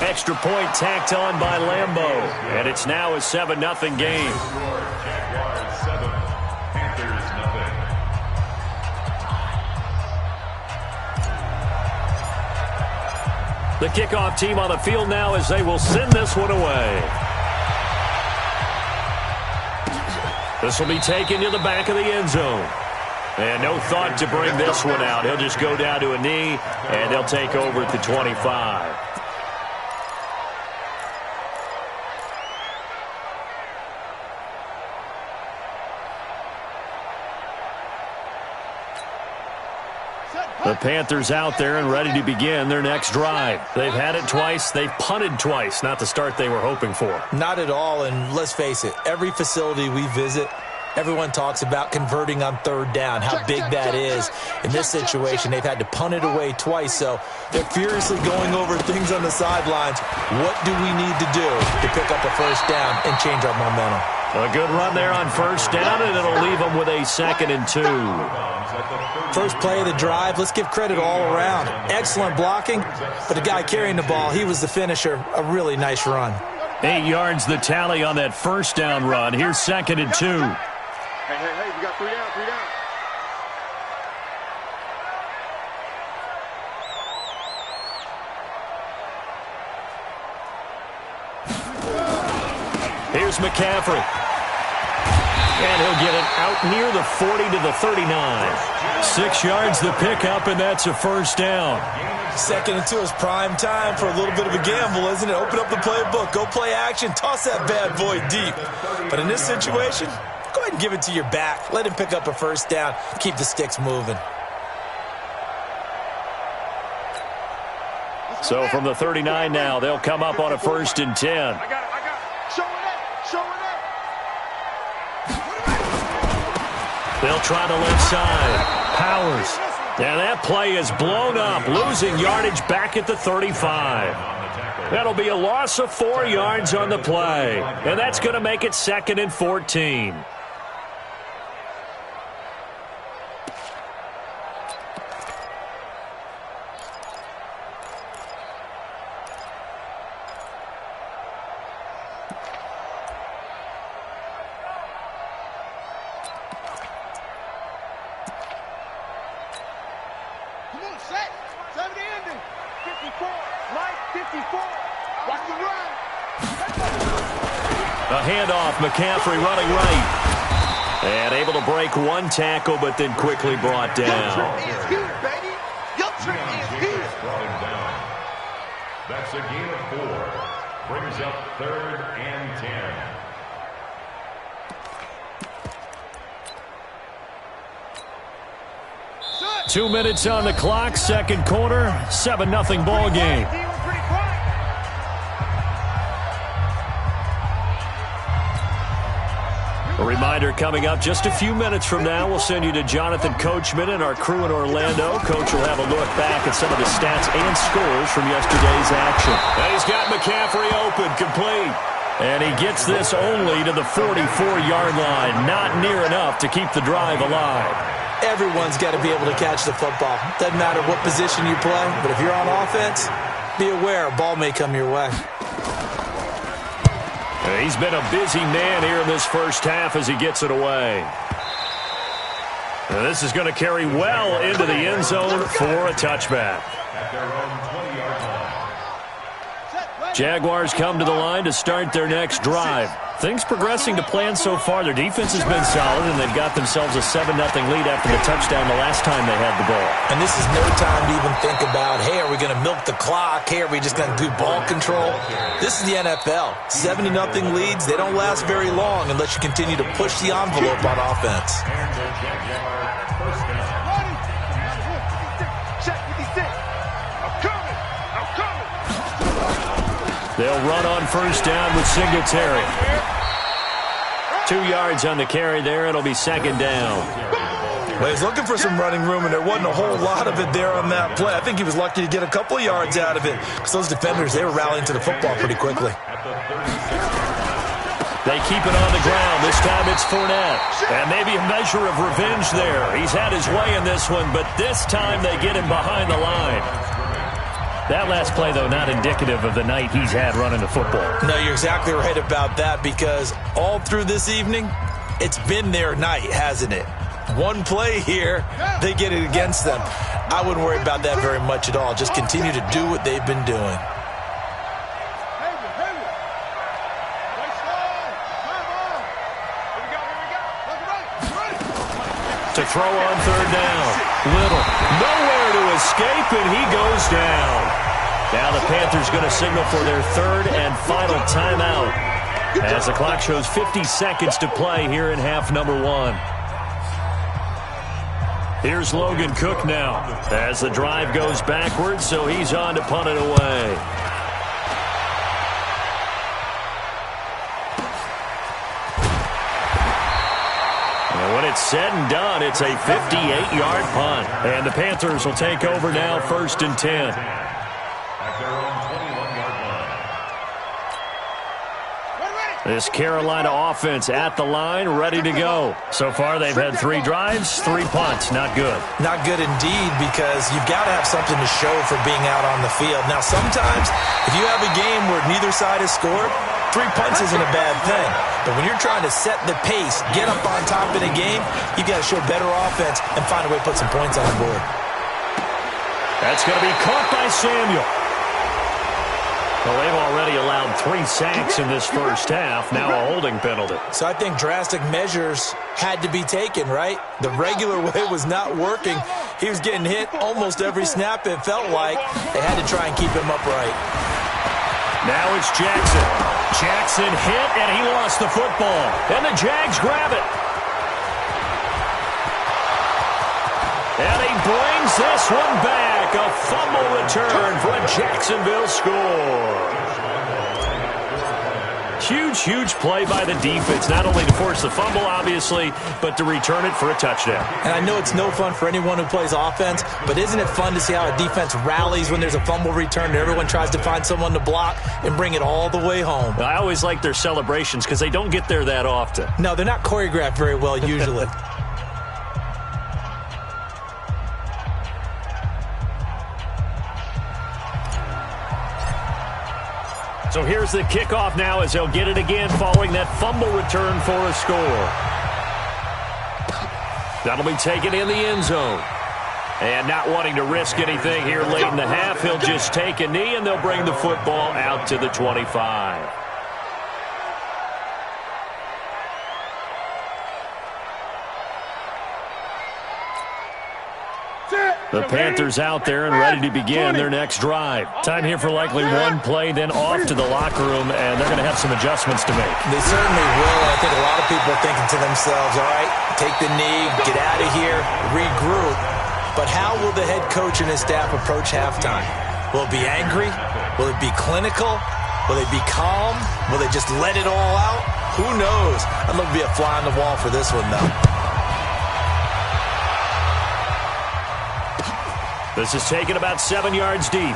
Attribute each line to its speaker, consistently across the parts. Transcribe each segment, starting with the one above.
Speaker 1: Extra point tacked on by Lambeau. And it's now a 7-0 game.
Speaker 2: Jaguars 7, Panthers nothing.
Speaker 1: The kickoff team on the field now as they will send this one away. This will be taken to the back of the end zone. And no thought to bring this one out. He'll just go down to a knee, and they'll take over at the 25. The Panthers out there and ready to begin their next drive. They've had it twice. They've punted twice. Not the start they were hoping for.
Speaker 3: Not at all, and let's face it, every facility we visit, everyone talks about converting on third down, how big that is. In this situation, they've had to punt it away twice, so they're furiously going over things on the sidelines. What do we need to do to pick up a first down and change our momentum?
Speaker 1: A good run there on first down, and it'll leave them with a 2nd and 2.
Speaker 3: First play of the drive, let's give credit all around. Excellent blocking, but the guy carrying the ball, he was the finisher. A really nice run.
Speaker 1: 8 yards the tally on that first down run. Here's 2nd and 2.
Speaker 4: Hey, we got 3 down, 3 down.
Speaker 1: Here's McCaffrey. And he'll get it out near the 40 to the 39. 6 yards the pickup, and that's a first down.
Speaker 3: 2nd and 2 is prime time for a little bit of a gamble, isn't it? Open up the playbook, go play action, toss that bad boy deep. But in this situation, go ahead and give it to your back. Let him pick up a first down. Keep the sticks moving.
Speaker 1: So from the 39 now, they'll come up on a 1st and 10.
Speaker 4: I got it. Show it up.
Speaker 1: They'll try the left side. Powers. And that play is blown up, losing yardage back at the 35. That'll be a loss of 4 yards on the play. And that's going to make it 2nd and 14. A handoff, McCaffrey running right. And able to break one tackle, but then quickly brought down.
Speaker 4: Is here, baby. Your trick is here.
Speaker 2: Brought him down. That's a gain of 4. Brings up 3rd and 10.
Speaker 1: 2 minutes on the clock, second quarter, 7-0 ball game. A reminder coming up just a few minutes from now, we'll send you to Jonathan Coachman and our crew in Orlando. Coach will have a look back at some of the stats and scores from yesterday's action. And he's got McCaffrey open, complete. And he gets this only to the 44-yard line. Not near enough to keep the drive alive.
Speaker 3: Everyone's got to be able to catch the football. Doesn't matter what position you play, but if you're on offense, be aware a ball may come your way.
Speaker 1: He's been a busy man here in this first half as he gets it away. And this is going to carry well into the end zone for a touchback.
Speaker 2: At their own 20-yard line.
Speaker 1: Jaguars come to the line to start their next drive. Things progressing to plan so far. Their defense has been solid, and they've got themselves a 7-0 lead after the touchdown the last time they had the ball.
Speaker 3: And this is no time to even think about, hey, are we going to milk the clock? Hey, are we just going to do ball control? This is the NFL. 7-0 leads, they don't last very long unless you continue to push the envelope on offense.
Speaker 1: They'll run on first down with Singletary. 2 yards on the carry there. It'll be second down.
Speaker 3: Well, he's looking for some running room, and there wasn't a whole lot of it there on that play. I think he was lucky to get a couple of yards out of it because those defenders, they were rallying to the football pretty quickly.
Speaker 1: They keep it on the ground. This time it's Fournette. And maybe a measure of revenge there. He's had his way in this one, but this time they get him behind the line. That last play, though, not indicative of the night he's had running the football.
Speaker 3: No, you're exactly right about that, because all through this evening, it's been their night, hasn't it? One play here, they get it against them. I wouldn't worry about that very much at all. Just continue to do what they've been doing.
Speaker 1: To throw on third down. Little. Nowhere to escape, and he goes down. Now the Panthers going to signal for their third and final timeout as the clock shows 50 seconds to play here in half number 1. Here's Logan Cook now as the drive goes backwards, so he's on to punt it away. And when it's said and done, it's a 58-yard punt. And the Panthers will take over now, 1st and 10. This Carolina offense at the line, ready to go. So far, they've had 3 drives, 3 punts. Not good.
Speaker 3: Not good indeed, because you've got to have something to show for being out on the field. Now, sometimes, if you have a game where neither side has scored, 3 punts isn't a bad thing. But when you're trying to set the pace, get up on top in a game, you've got to show better offense and find a way to put some points on the board.
Speaker 1: That's going to be caught by Samuel. Well, they've already allowed 3 sacks in this first half, now a holding penalty.
Speaker 3: So I think drastic measures had to be taken, right? The regular way was not working. He was getting hit almost every snap, it felt like. They had to try and keep him upright.
Speaker 1: Now it's Jackson. Jackson hit, and he lost the football. And the Jags grab it. And he brings this one back. A fumble return for a Jacksonville score. Huge, huge play by the defense, not only to force the fumble, obviously, but to return it for a touchdown.
Speaker 3: And I know it's no fun for anyone who plays offense, but isn't it fun to see how a defense rallies when there's a fumble return and everyone tries to find someone to block and bring it all the way home?
Speaker 1: I always like their celebrations because they don't get there that often.
Speaker 3: No, they're not choreographed very well usually.
Speaker 1: So here's the kickoff now as they'll get it again following that fumble return for a score. That'll be taken in the end zone. And not wanting to risk anything here late in the half, he'll just take a knee and they'll bring the football out to the 25. The Panthers out there and ready to begin their next drive. Time here for likely one play, then off to the locker room, and they're going to have some adjustments to make.
Speaker 3: They certainly will. I think a lot of people are thinking to themselves, all right, take the knee, get out of here, regroup. But how will the head coach and his staff approach halftime? Will it be angry? Will it be clinical? Will they be calm? Will they just let it all out? Who knows? I'd love to be a fly on the wall for this one, though.
Speaker 1: This is taken about 7 yards deep.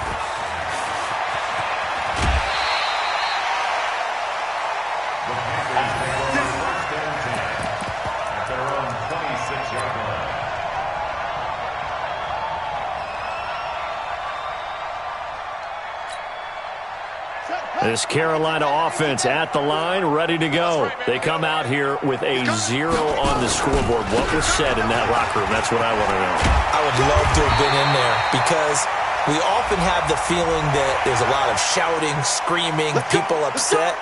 Speaker 1: This Carolina offense at the line, ready to go. They come out here with a 0 on the scoreboard. What was said in that locker room? That's what I want to know.
Speaker 3: I would love to have been in there because we often have the feeling that there's a lot of shouting, screaming, people upset.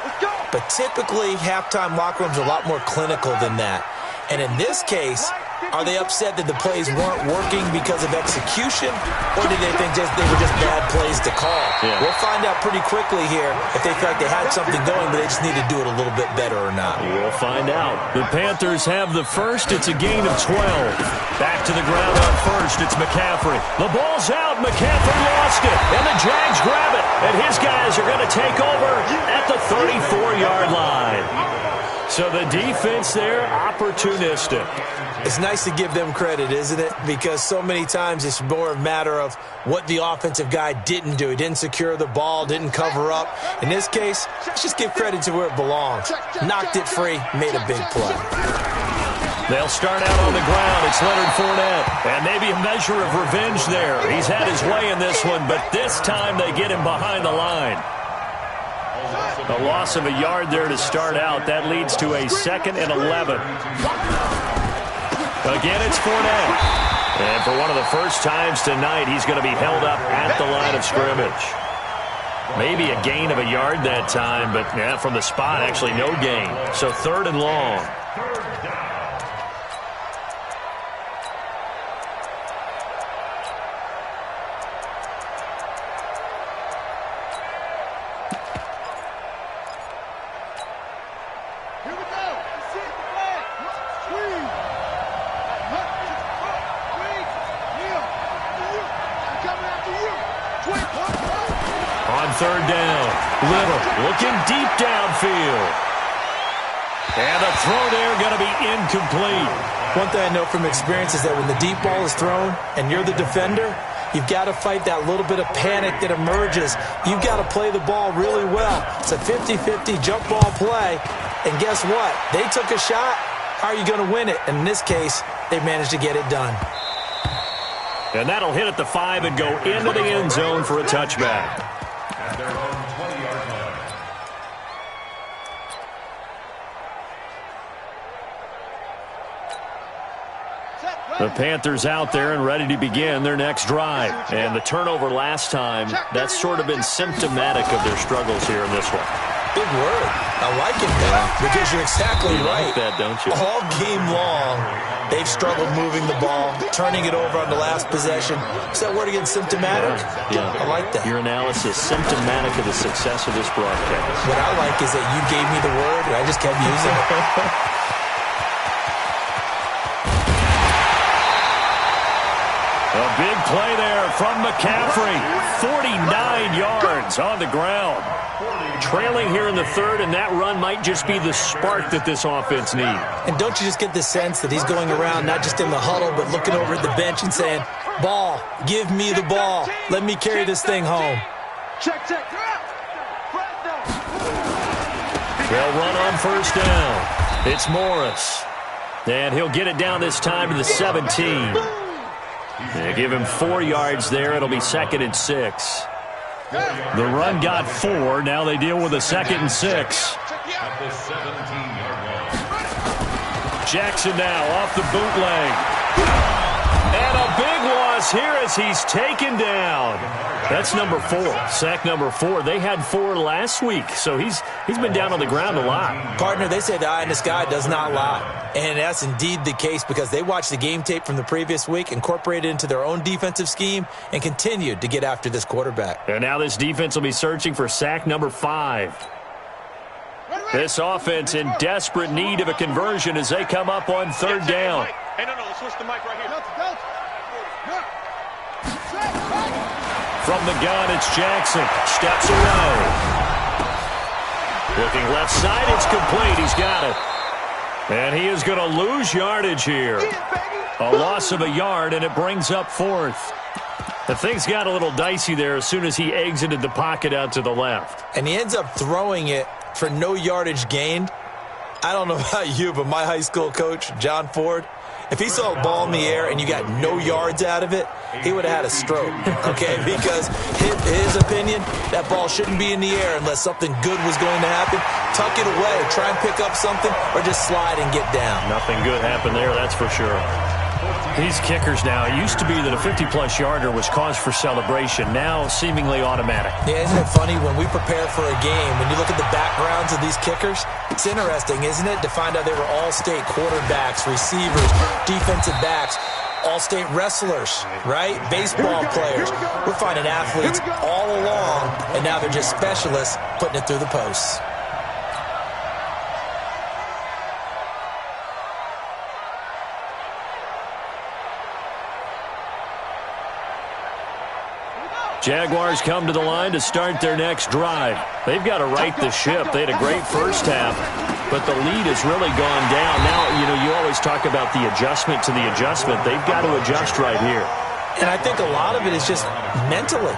Speaker 3: But typically, halftime locker rooms are a lot more clinical than that. And in this case, are they upset that the plays weren't working because of execution, or did they think they were just bad plays to call?
Speaker 1: Yeah.
Speaker 3: We'll find out pretty quickly here if they feel like they had something going, but they just need to do it a little bit better or not.
Speaker 1: We'll find out. The Panthers have the first. It's a gain of 12. Back to the ground on first. It's McCaffrey. The ball's out. McCaffrey lost it, and the Jags grab it, and his guys are going to take over at the 34-yard line. So the defense there, opportunistic.
Speaker 3: It's nice to give them credit, isn't it? Because so many times it's more a matter of what the offensive guy didn't do. He didn't secure the ball, didn't cover up. In this case, let's just give credit to where it belongs. Knocked it free, made a big play.
Speaker 1: They'll start out on the ground. It's Leonard Fournette. And maybe a measure of revenge there. He's had his way in this one, but this time they get him behind the line. A loss of a yard there to start out. That leads to a 2nd and 11. Again, it's Fournette. And for one of the first times tonight, he's going to be held up at the line of scrimmage. Maybe a gain of a yard that time, but yeah, from the spot, actually no gain. So 3rd and long. On 3rd down, Little looking deep downfield. And the throw there going to be incomplete.
Speaker 3: One thing I know from experience is that when the deep ball is thrown and you're the defender, you've got to fight that little bit of panic that emerges. You've got to play the ball really well. It's a 50-50 jump ball play. And guess what? They took a shot. How are you going to win it? And in this case, they managed to get it done.
Speaker 1: And that'll hit at the 5 and go into the end zone for a touchback.
Speaker 2: At their own 20-yard line.
Speaker 1: The Panthers out there and ready to begin their next drive. And the turnover last time, that's sort of been symptomatic of their struggles here in this one.
Speaker 3: Big word. I like it, man, because you're exactly right.
Speaker 1: You like that, don't you?
Speaker 3: All game long, they've struggled moving the ball, turning it over on the last possession. Is that word again, symptomatic?
Speaker 1: Yeah.
Speaker 3: I like that.
Speaker 1: Your analysis, symptomatic of the success of this broadcast.
Speaker 3: What I like is that you gave me the word, and I just kept using it.
Speaker 1: A big play there from McCaffrey. 49 yards on the ground. Trailing here in the 3rd, and that run might just be the spark that this offense needs.
Speaker 3: And don't you just get the sense that he's going around not just in the huddle, but looking over at the bench and saying, ball, give me the ball. Let me carry this thing home.
Speaker 4: Check.
Speaker 1: They'll run on 1st down. It's Morris. And he'll get it down this time to the 17. They give him 4 yards there. It'll be 2nd and 6. The run got 4. Now they deal with a 2nd and 6.
Speaker 2: At the 17-yard line.
Speaker 1: Jackson now off the bootleg. And a big loss here as he's taken down. That's number 4. Sack number 4. They had 4 last week, so he's been down on the ground a lot.
Speaker 3: Partner, they say the eye in the sky does not lie. And that's indeed the case because they watched the game tape from the previous week, incorporated it into their own defensive scheme, and continued to get after this quarterback.
Speaker 1: And now this defense will be searching for sack number 5. This offense in desperate need of a conversion as they come up on 3rd down.
Speaker 4: Hey, no, let's switch the mic right here.
Speaker 1: From the gun, it's Jackson. Steps away. Looking left side, it's complete. He's got it. And he is going to lose yardage here. A loss of a yard, and it brings up 4th. The things got a little dicey there as soon as he exited the pocket out to the left.
Speaker 3: And he ends up throwing it for no yardage gained. I don't know about you, but my high school coach, John Ford, if he saw a ball in the air and you got no yards out of it, he would have had a stroke, okay? Because his opinion, that ball shouldn't be in the air unless something good was going to happen. Tuck it away, try and pick up something, or just slide and get down.
Speaker 1: Nothing good happened there, that's for sure. These kickers now, it used to be that a 50-plus yarder was cause for celebration. Now, seemingly automatic.
Speaker 3: Yeah, isn't it funny when we prepare for a game, when you look at the backgrounds of these kickers, it's interesting, isn't it, to find out they were all-state quarterbacks, receivers, defensive backs, all-state wrestlers, right? Baseball players. We're finding athletes all along, and now they're just specialists putting it through the posts.
Speaker 1: Jaguars come to the line to start their next drive. They've got to right the ship. They had a great first half, but the lead has really gone down. Now, you always talk about the adjustment to the adjustment. They've got to adjust right here.
Speaker 3: And I think a lot of it is just mentally.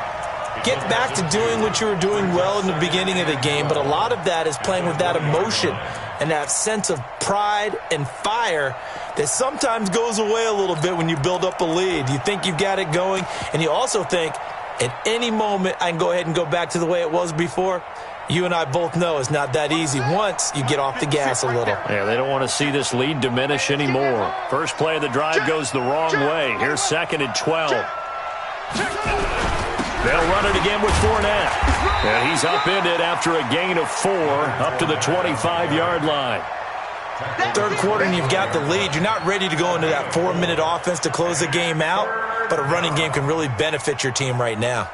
Speaker 3: get back to doing what you were doing well in the beginning of the game, but a lot of that is playing with that emotion and that sense of pride and fire that sometimes goes away a little bit when you build up a lead. You think you've got it going, and you also think at any moment I can go ahead and go back to the way it was before. You and I both know it's not that easy once you get off the gas a little.
Speaker 1: Yeah, they don't want to see this lead diminish anymore. First play of the drive goes the wrong way. Here's 2nd and 12. They'll run it again with Fournette. And he's upended after a gain of 4 up to the 25-yard line.
Speaker 3: Third quarter and you've got the lead. You're not ready to go into that 4-minute offense to close the game out, but a running game can really benefit your team right now.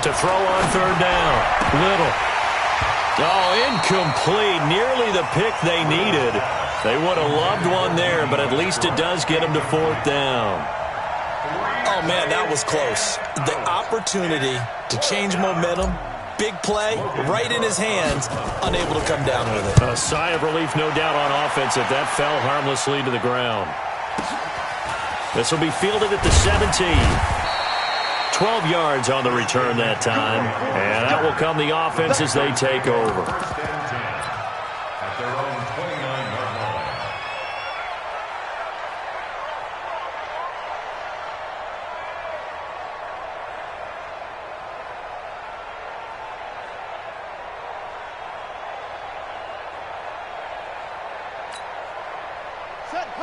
Speaker 1: To throw on 3rd down. Little. Oh, incomplete. Nearly the pick they needed. They would have loved one there, but at least it does get them to 4th down.
Speaker 3: Oh, man, that was close. The opportunity to change momentum, big play, right in his hands, unable to come down with it.
Speaker 1: A sigh of relief, no doubt, on offense that fell harmlessly to the ground. This will be fielded at the 17. 12 yards on the return that time. And that will come the offense as they take over.
Speaker 2: At their own 29-yard line.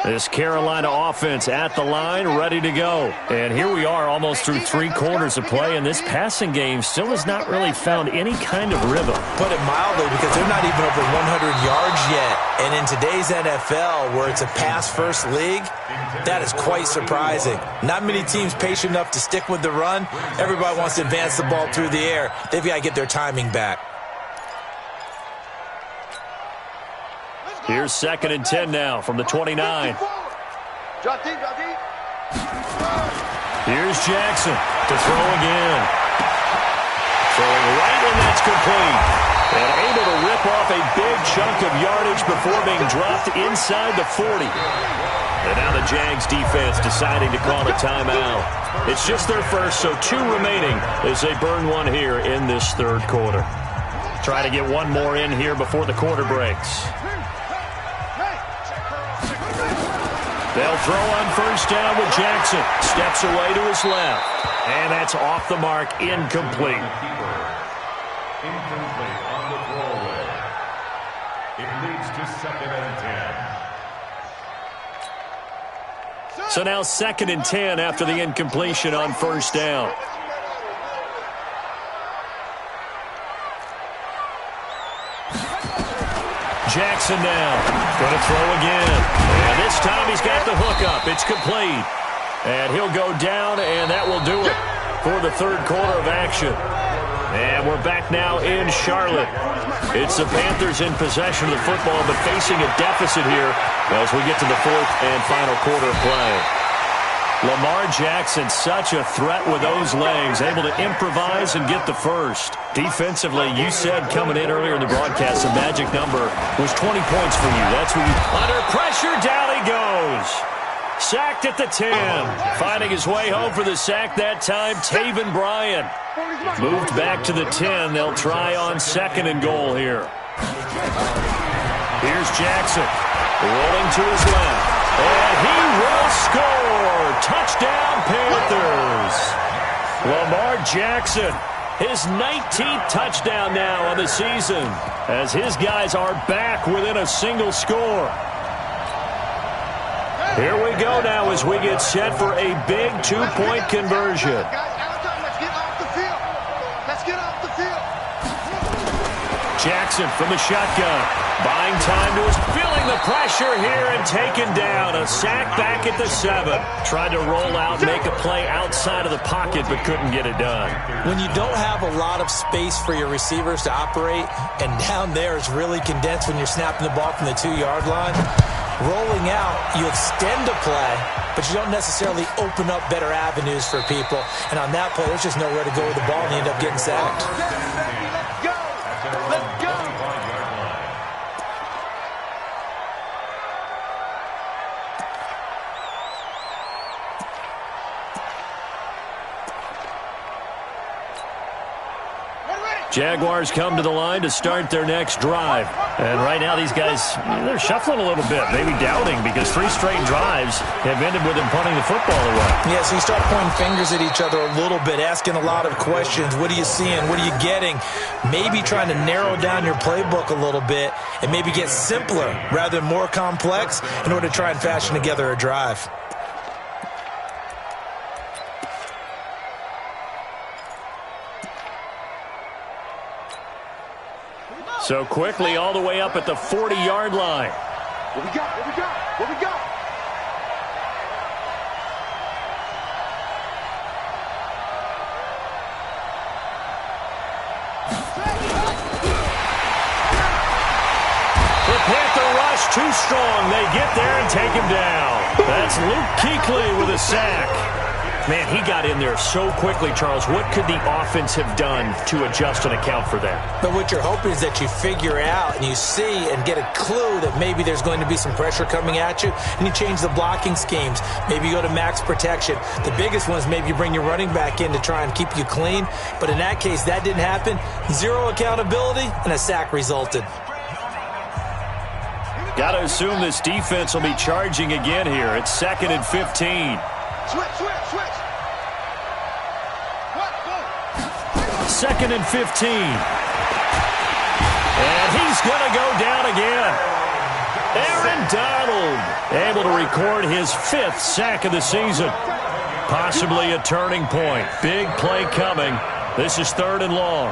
Speaker 1: This Carolina offense at the line, ready to go. And here we are almost through 3 quarters of play, and this passing game still has not really found any kind of rhythm.
Speaker 3: Put it mildly, because they're not even over 100 yards yet. And in today's NFL, where it's a pass-first league, that is quite surprising. Not many teams patient enough to stick with the run. Everybody wants to advance the ball through the air. They've got to get their timing back.
Speaker 1: Here's 2nd and 10 now from the 29. Here's Jackson to throw again. Throwing right, and that's complete. And able to rip off a big chunk of yardage before being dropped inside the 40. And now the Jags defense deciding to call a timeout. It's just their first, so 2 remaining as they burn one here in this 3rd quarter. Try to get one more in here before the quarter breaks. They'll throw on 1st down with Jackson. Steps away to his left. And that's off the mark, incomplete.
Speaker 2: Incomplete on the throwaway. It leads to 2nd and 10.
Speaker 1: So now 2nd and 10 after the incompletion on 1st down. Jackson now. Going to throw again. And this time he's got the hook up. It's complete. And he'll go down, and that will do it for the 3rd quarter of action. And we're back now in Charlotte. It's the Panthers in possession of the football, but facing a deficit here as we get to the 4th and final quarter of play. Lamar Jackson, such a threat with those legs, able to improvise and get the first. Defensively, you said coming in earlier in the broadcast, the magic number was 20 points for you. That's what you... Under pressure, down he goes. Sacked at the 10. Finding his way home for the sack that time, Taven Bryan. Moved back to the 10. They'll try on 2nd and goal here. Here's Jackson. Rolling to his left. And he will score. Touchdown, Panthers. Lamar Jackson, his 19th touchdown now on the season, as his guys are back within a single score. Here we go now as we get set for a big 2-point conversion. Jackson from the shotgun. Buying time to his, feeling the pressure here and taken down. A sack back at the 7. Tried to roll out, make a play outside of the pocket, but couldn't get it done.
Speaker 3: When you don't have a lot of space for your receivers to operate, and down there is really condensed when you're snapping the ball from the 2-yard line, rolling out, you extend a play, but you don't necessarily open up better avenues for people. And on that play, there's just nowhere to go with the ball, and you end up getting sacked.
Speaker 4: Let's go! Let's go!
Speaker 1: Jaguars come to the line to start their next drive. And right now these guys, they're shuffling a little bit, maybe doubting, because 3 straight drives have ended with them punting the football away.
Speaker 3: Yeah, so you start pointing fingers at each other a little bit, asking a lot of questions. What are you seeing? What are you getting? Maybe trying to narrow down your playbook a little bit and maybe get simpler rather than more complex in order to try and fashion together a drive.
Speaker 1: So quickly all the way up at the 40-yard line.
Speaker 4: What we got? What we got? What we got?
Speaker 1: The Panther rush too strong. They get there and take him down. That's Luke Kuechly with a sack. Man, he got in there so quickly, Charles. What could the offense have done to adjust and account for that?
Speaker 3: But what you're hoping is that you figure out and you see and get a clue that maybe there's going to be some pressure coming at you, and you change the blocking schemes. Maybe you go to max protection. The biggest one is maybe you bring your running back in to try and keep you clean. But in that case, that didn't happen. 0 accountability, and a sack resulted.
Speaker 1: Got to assume this defense will be charging again here. It's 2nd and 15.
Speaker 4: Switch, switch, switch. What? Go.
Speaker 1: 2nd and 15. And he's going to go down again. Aaron Donald able to record his 5th sack of the season. Possibly a turning point. Big play coming. This is 3rd and long.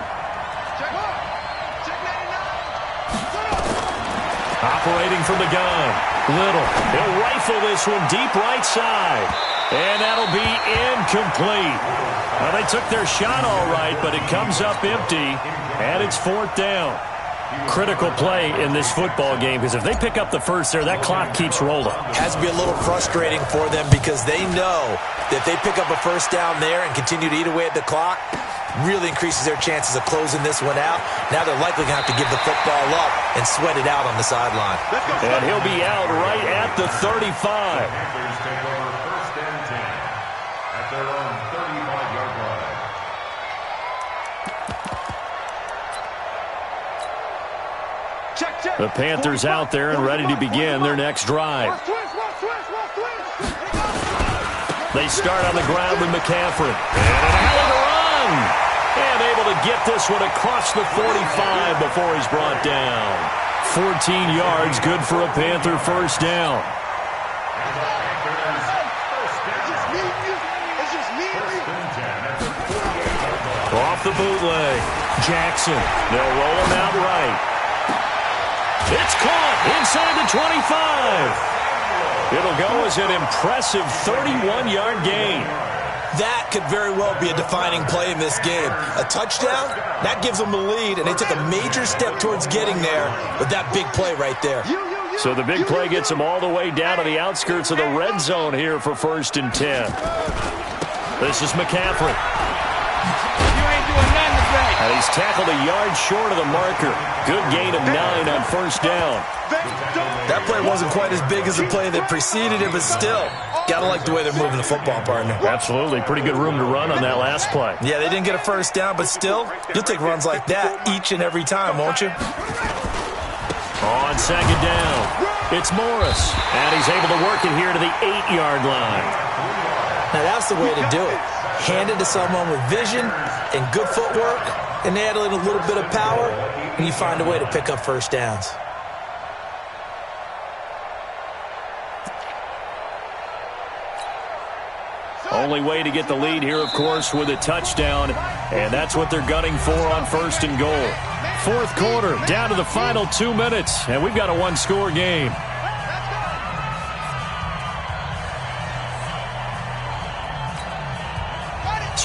Speaker 4: Check 99.
Speaker 1: Operating from the gun. Little. He'll rifle this one deep right side. And that'll be incomplete. Well, they took their shot all right, but it comes up empty, and it's 4th down. Critical play in this football game, because if they pick up the first there, that clock keeps rolling.
Speaker 3: Has to be a little frustrating for them because they know that if they pick up a first down there and continue to eat away at the clock, really increases their chances of closing this one out. Now they're likely going to have to give the football up and sweat it out on the sideline.
Speaker 1: And he'll be out right at the 35.
Speaker 2: Panthers take over 1st and 10 at their own 35-yard line.
Speaker 4: Check, check.
Speaker 1: The Panthers out there and ready to begin their next drive. They start on the ground with McCaffrey. And an alley to run. And able to get this one across the 45 before he's brought down. 14 yards, good for a Panther first down. Off the bootleg. Jackson. They'll roll him out right. It's caught inside the 25. It'll go as an impressive 31-yard gain.
Speaker 3: That could very well be a defining play in this game. A touchdown, that gives them the lead, and they took a major step towards getting there with that big play right there.
Speaker 1: So the big play gets them all the way down to the outskirts of the red zone here for 1st and 10. This is McCaffrey. And he's tackled a yard short of the marker. Good gain of 9 on 1st down.
Speaker 3: That play wasn't quite as big as the play that preceded it, but still, gotta like the way they're moving the football, partner.
Speaker 1: Absolutely. Pretty good room to run on that last play.
Speaker 3: Yeah, they didn't get a first down, but still, you'll take runs like that each and every time, won't you?
Speaker 1: On 2nd down, it's Morris. And he's able to work it here to the 8-yard line.
Speaker 3: Now, that's the way to do it. Hand it to someone with vision and good footwork, and add a little bit of power, and you find a way to pick up first downs.
Speaker 1: Only way to get the lead here, of course, with a touchdown, and that's what they're gunning for on 1st and goal. 4th quarter, down to the final 2 minutes, and we've got a 1-score game.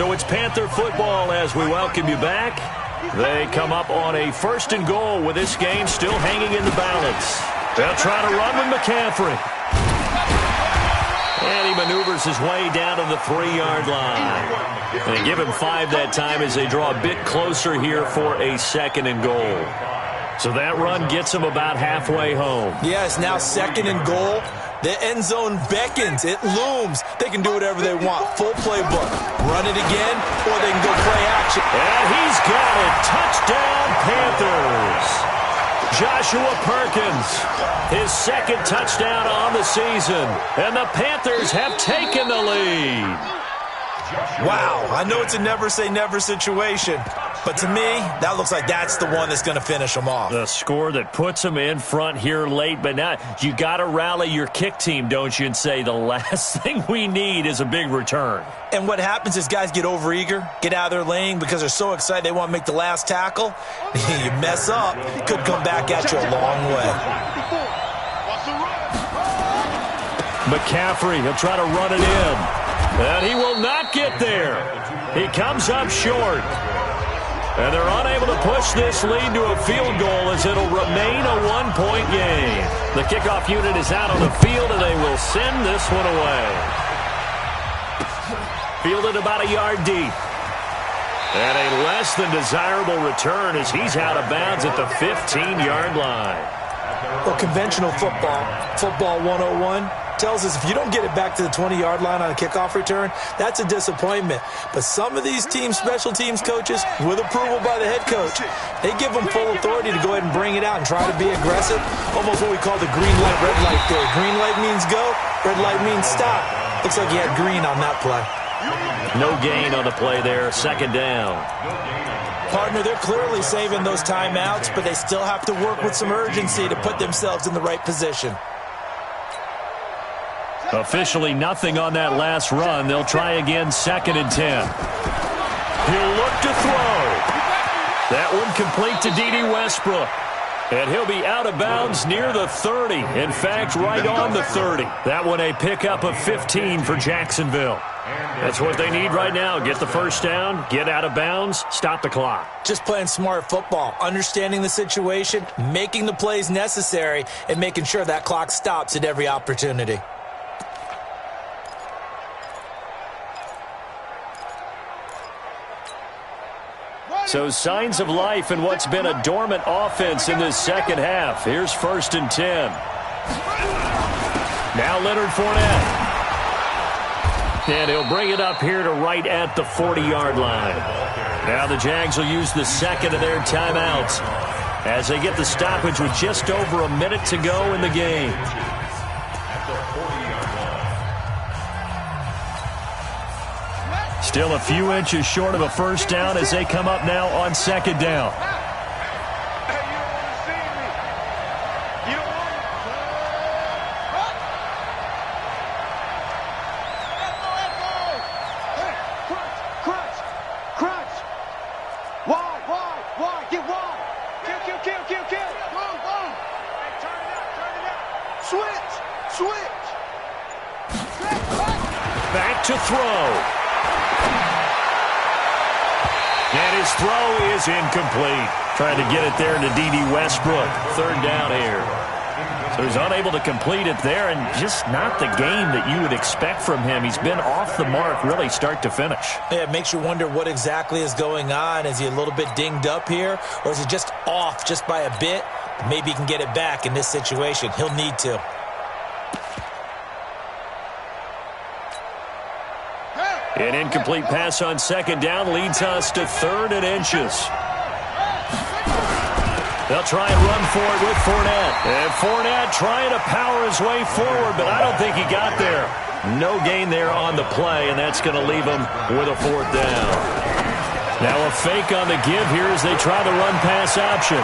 Speaker 1: So it's Panther football as we welcome you back. They come up on a 1st and goal with this game still hanging in the balance. They'll try to run with McCaffrey. And he maneuvers his way down to the 3-yard line. They give him 5 that time as they draw a bit closer here for a 2nd and goal. So that run gets them about halfway home.
Speaker 3: Yeah, it's now 2nd and goal. The end zone beckons. It looms. They can do whatever they want. Full playbook. Run it again, or they can go play action.
Speaker 1: And he's got it. Touchdown, Panthers. Joshua Perkins, his 2nd touchdown on the season. And the Panthers have taken the lead.
Speaker 3: Wow, I know it's a never-say-never situation, but to me, that looks like that's the one that's going to finish them off.
Speaker 1: The score that puts them in front here late, but now you got to rally your kick team, don't you, and say the last thing we need is a big return.
Speaker 3: And what happens is guys get overeager, get out of their lane because they're so excited they want to make the last tackle. You mess up, it could come back at you a long way.
Speaker 1: McCaffrey, he'll try to run it in. And he will not get there. He comes up short. And they're unable to push this lead to a field goal as it'll remain a 1-point game. The kickoff unit is out on the field, and they will send this one away. Fielded about a yard deep. And a less than desirable return as he's out of bounds at the 15-yard line.
Speaker 3: Well, conventional football 101, tells us if you don't get it back to the 20-yard line on a kickoff return, that's a disappointment. But some of these team special teams coaches, with approval by the head coach, they give them full authority to go ahead and bring it out and try to be aggressive. Almost what we call the green light, red light theory. Green light means go, red light means stop. Looks like he had green on that play.
Speaker 1: No gain on the play there, 2nd down.
Speaker 3: Partner, they're clearly saving those timeouts, but they still have to work with some urgency to put themselves in the right position.
Speaker 1: Officially nothing on that last run. They'll try again, 2nd and 10. He'll look to throw. That one complete to D.D. Westbrook. And he'll be out of bounds near the 30. In fact, right on the 30. That one a pickup of 15 for Jacksonville. That's what they need right now. Get the 1st down, get out of bounds, stop the clock.
Speaker 3: Just playing smart football, understanding the situation, making the plays necessary, and making sure that clock stops at every opportunity.
Speaker 1: So signs of life in what's been a dormant offense in this 2nd half. Here's 1st and 10. Now Leonard Fournette. And he'll bring it up here to right at the 40-yard line. Now the Jags will use the 2nd of their timeouts as they get the stoppage with just over a minute to go in the game. Still a few inches short of a 1st down as they come up now on 2nd down. Back to throw. And his throw is incomplete. Trying to get it there to D.D. Westbrook. 3rd down here. So he's unable to complete it there, and just not the game that you would expect from him. He's been off the mark really start to finish.
Speaker 3: Yeah, it makes you wonder what exactly is going on. Is he a little bit dinged up here, or is he just off just by a bit? Maybe he can get it back in this situation. He'll need to.
Speaker 1: An incomplete pass on 2nd down leads us to 3rd and inches. They'll try and run for it with Fournette. And Fournette trying to power his way forward, but I don't think he got there. No gain there on the play, and that's going to leave him with a 4th down. Now a fake on the give here as they try the run-pass option.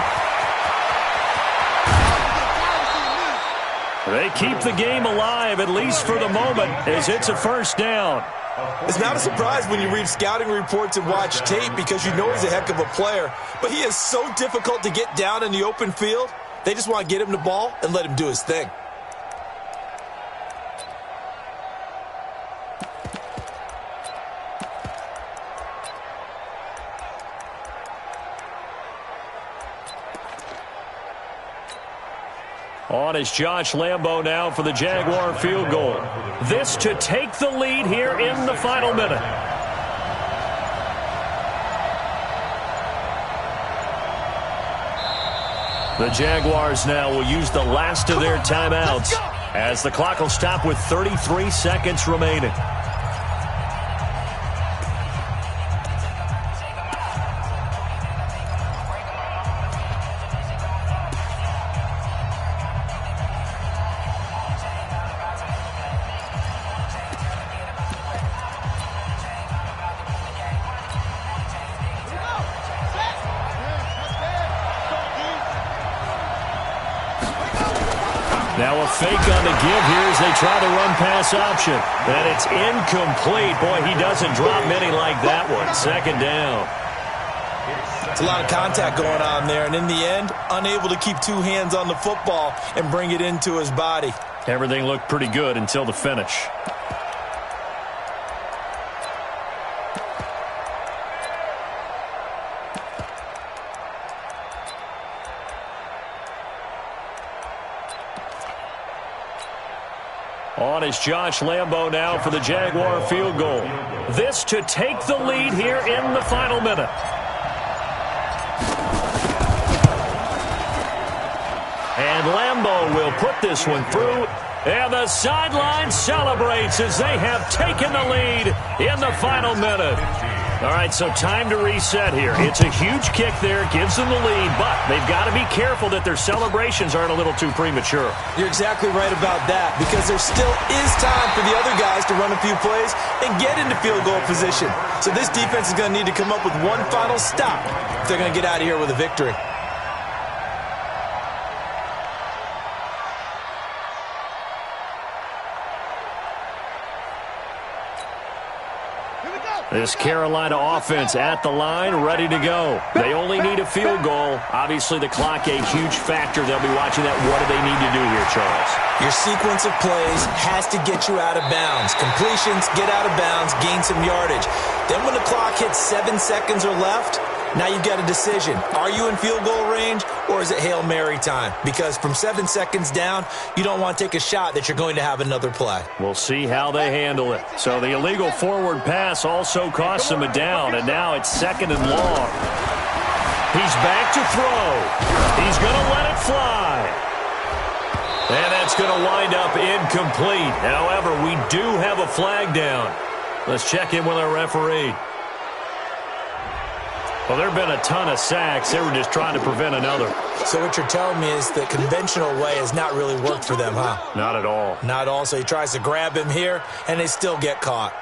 Speaker 1: They keep the game alive, at least for the moment, as it's a 1st down.
Speaker 3: It's not a surprise when you read scouting reports and watch tape because you know he's a heck of a player. But he is so difficult to get down in the open field. They just want to get him the ball and let him do his thing.
Speaker 1: On is Josh Lambo now for the Jaguar field goal. This to take the lead here in the final minute. The Jaguars now will use the last of their timeouts as the clock will stop with 33 seconds remaining. Now a fake on the give here as they try to run pass option. And it's incomplete. Boy, he doesn't drop many like that one. Second down.
Speaker 3: It's a lot of contact going on there. And in the end, unable to keep two hands on the football and bring it into his body.
Speaker 1: Everything looked pretty good until the finish. On is Josh Lambo now for the Jaguar field goal. This to take the lead here in the final minute. And Lambo will put this one through. And the sideline celebrates as they have taken the lead in the final minute. All right, so time to reset here. It's a huge kick there, gives them the lead, but they've got to be careful that their celebrations aren't a little too premature.
Speaker 3: You're exactly right about that, because there still is time for the other guys to run a few plays and get into field goal position. So this defense is going to need to come up with one final stop if they're going to get out of here with a victory.
Speaker 1: This Carolina offense at the line, ready to go. They only need a field goal. Obviously, the clock a huge factor. They'll be watching that. What do they need to do here, Charles?
Speaker 3: Your sequence of plays has to get you out of bounds. Completions, get out of bounds, gain some yardage. Then when the clock hits 7 seconds or left, now you've got a decision. Are you in field goal range, or is it Hail Mary time? Because from 7 seconds down, you don't want to take a shot that you're going to have another play.
Speaker 1: We'll see how they handle it. So the illegal forward pass also costs them a down, and now it's 2nd and long. He's back to throw. He's going to let it fly. And that's going to wind up incomplete. However, we do have a flag down. Let's check in with our referee. Well, there have been a ton of sacks. They were just trying to prevent another.
Speaker 3: So what you're telling me is the conventional way has not really worked for them, huh?
Speaker 1: Not at all.
Speaker 3: Not at all. So he tries to grab him here, and they still get caught.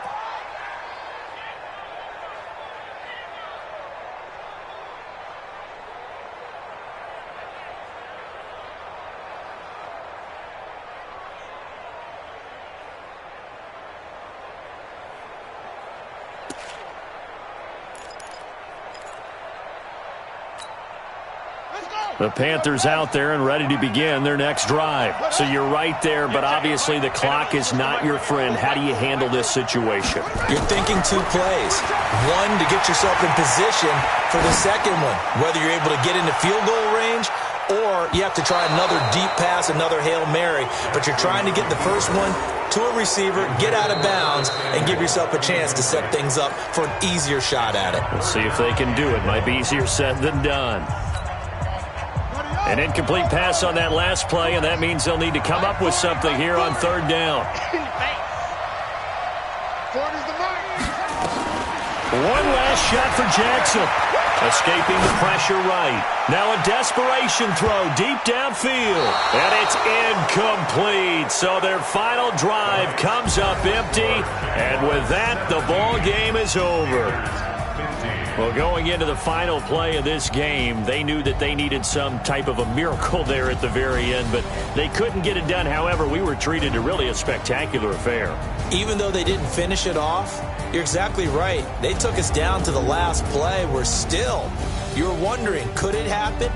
Speaker 1: The Panthers out there and ready to begin their next drive. So you're right there, but obviously the clock is not your friend. How do you handle this situation?
Speaker 3: You're thinking 2 plays. One, to get yourself in position for the second one, whether you're able to get into field goal range or you have to try another deep pass, another Hail Mary, but you're trying to get the first one to a receiver, get out of bounds, and give yourself a chance to set things up for an easier shot at it.
Speaker 1: We'll see if they can do it. Might be easier said than done. An incomplete pass on that last play, and that means they'll need to come up with something here on 3rd down. One last shot for Jackson. Escaping the pressure right. Now a desperation throw deep downfield. And it's incomplete. So their final drive comes up empty. And with that, the ball game is over. Well, going into the final play of this game, they knew that they needed some type of a miracle there at the very end, but they couldn't get it done. However, we were treated to really a spectacular affair.
Speaker 3: Even though they didn't finish it off, you're exactly right. They took us down to the last play. We're still, you're wondering, could it happen?